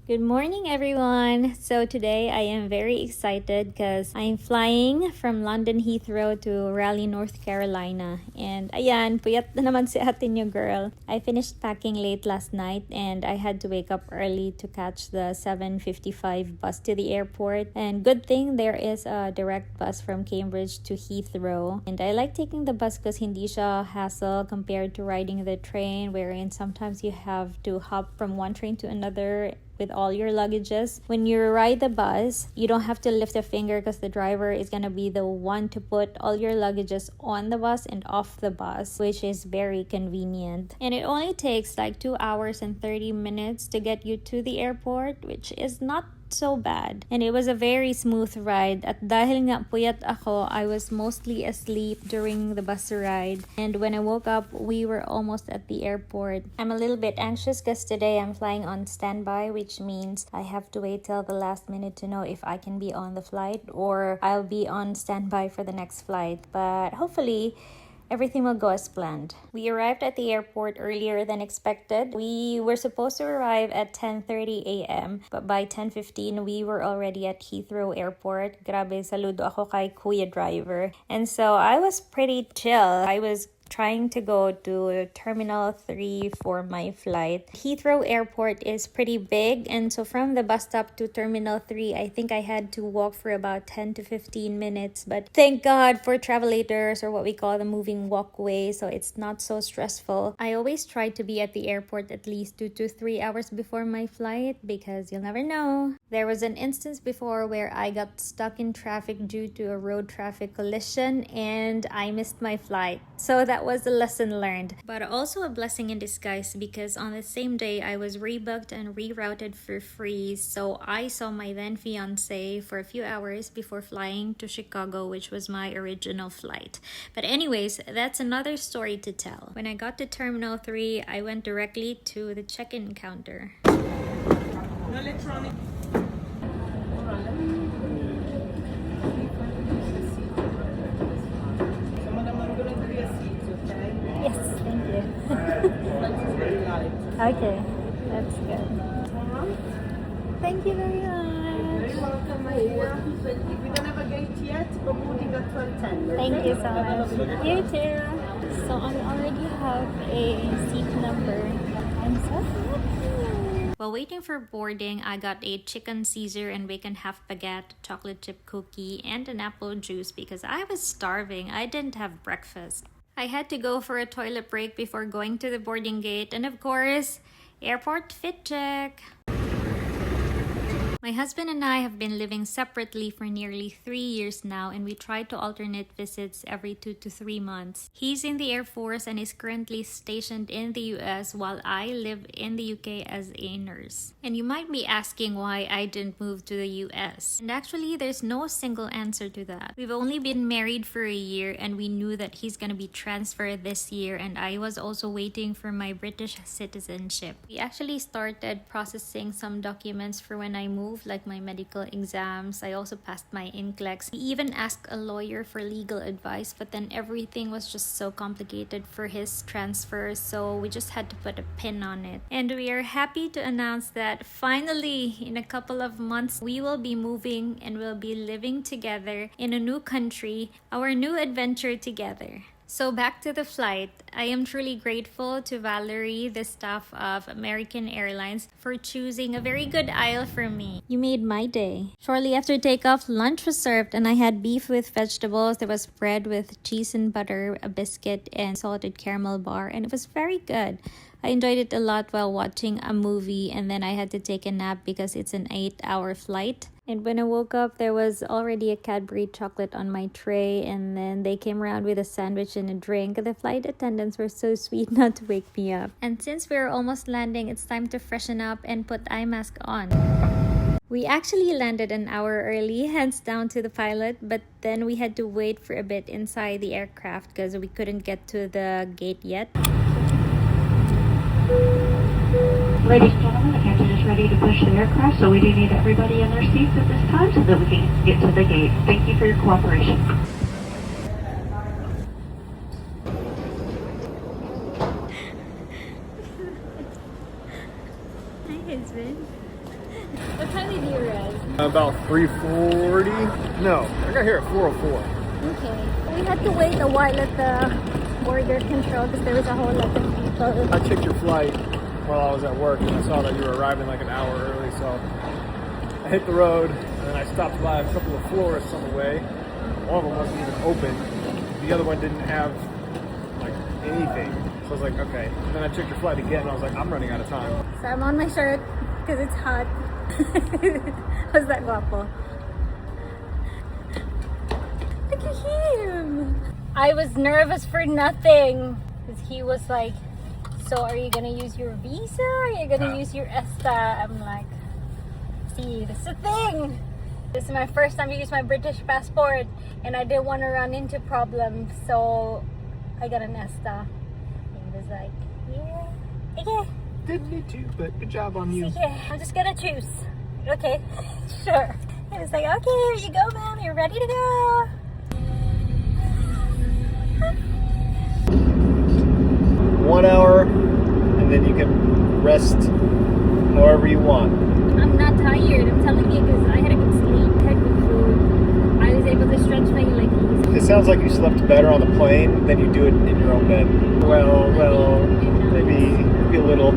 Good morning, everyone. So today I am very excited because I'm flying from London Heathrow to Raleigh, North Carolina. And ayan, puyat na naman si ate niyo, girl. I finished packing late last night and I had to wake up early to catch the 7:55 bus to the airport. And good thing there is a direct bus from Cambridge to Heathrow. And I like taking the bus because hindi siya hassle compared to riding the train, wherein sometimes you have to hop from one train to another with all your luggages. When you ride the bus, you don't have to lift a finger because the driver is gonna be the one to put all your luggages on the bus and off the bus, which is very convenient. And it only takes like 2 hours and 30 minutes to get you to the airport, which is not so bad. And it was a very smooth ride. At dahil nga puyat ako, I was mostly asleep during the bus ride. And when I woke up, we were almost at the airport. I'm a little bit anxious because today I'm flying on standby, which means I have to wait till the last minute to know if I can be on the flight or I'll be on standby for the next flight. But hopefully, everything will go as planned. We arrived at the airport earlier than expected. We were supposed to arrive at 10:30 a.m. but by 10:15 we were already at Heathrow Airport. Grabe, saludo ako kay Kuya Driver. And so I was pretty chill. I was trying to go to Terminal 3 for my flight. Heathrow Airport is pretty big, and so from the bus stop to Terminal 3, I think I had to walk for about 10 to 15 minutes. But thank God for travelators, or what we call the moving walkway, so it's not so stressful. I always try to be at the airport at least 2 to 3 hours before my flight because you'll never know. There was an instance before where I got stuck in traffic due to a road traffic collision and I missed my flight. So that was a lesson learned, but also a blessing in disguise because on the same day I was rebooked and rerouted for free. So I saw my then fiance for a few hours before flying to Chicago, which was my original flight. But anyways, that's another story to tell. When I got to Terminal 3, I went directly to the check-in counter. No electronic. Yes, thank you. Okay, that's good. Thank you very much. Very welcome, my dear. We don't have a gate yet, but moving at 12:10. Thank you so much. You too. So I already have a seat number. I'm so happy. While waiting for boarding, I got a chicken Caesar and bacon half baguette, chocolate chip cookie, and an apple juice because I was starving. I didn't have breakfast. I had to go for a toilet break before going to the boarding gate, and of course, airport fit check. My husband and I have been living separately for nearly 3 years now, and we try to alternate visits every 2 to 3 months. He's in the Air Force and is currently stationed in the US while I live in the UK as a nurse. And you might be asking why I didn't move to the US. And actually, there's no single answer to that. We've only been married for a year and we knew that he's gonna be transferred this year, and I was also waiting for my British citizenship. We actually started processing some documents for when I moved, like my medical exams. I also passed my NCLEX. We even asked a lawyer for legal advice, but then everything was just so complicated for his transfer, so we just had to put a pin on it. And we are happy to announce that finally, in a couple of months, we will be moving and we'll be living together in a new country, our new adventure together. So back to the flight. I am truly grateful to Valerie, the staff of American Airlines, for choosing a very good aisle for me. You made my day. Shortly after takeoff, lunch was served and I had beef with vegetables. There was bread with cheese and butter, a biscuit, and salted caramel bar, and it was very good. I enjoyed it a lot while watching a movie, and then I had to take a nap because it's an 8-hour flight. And when I woke up, there was already a Cadbury chocolate on my tray, and then they came around with a sandwich and a drink. The flight attendants were so sweet not to wake me up. And since we're almost landing, it's time to freshen up and put eye mask on. We actually landed an hour early, hands down to the pilot, but then we had to wait for a bit inside the aircraft because we couldn't get to the gate yet. Ladies and gentlemen, the captain is ready to push the aircraft, so we do need everybody in their seats at this time so that we can get to the gate. Thank you for your cooperation. Hi, husband. What time did you arrive? About 3:40. No, I got here at 4:04. Okay. We had to wait a while at the border control because there was a whole lot of people. I checked your flight while I was at work and I saw that you were arriving like an hour early, so I hit the road and then I stopped by a couple of florists on the way. One of them wasn't even open. The other one didn't have like anything. So I was like, okay. And then I checked your flight again and I was like, I'm running out of time. So I'm on my shirt because it's hot. How's that guapo? Look at him! I was nervous for nothing because he was like, so are you gonna use your visa or are you gonna use your ESTA? I'm like, see, this is the thing. This is my first time to use my British passport and I didn't want to run into problems, so I got an ESTA. And he was like, yeah, okay. Didn't need to, but good job on you. Yeah, I'm just gonna choose. Okay, sure. And it's like, okay, here you go, ma'am. You're ready to go. 1 hour, and then you can rest however you want. I'm not tired. I'm telling you because I had a good sleep, had good food. I was able to stretch my legs. It sounds like you slept better on the plane than you do it in your own bed. Well, maybe a little.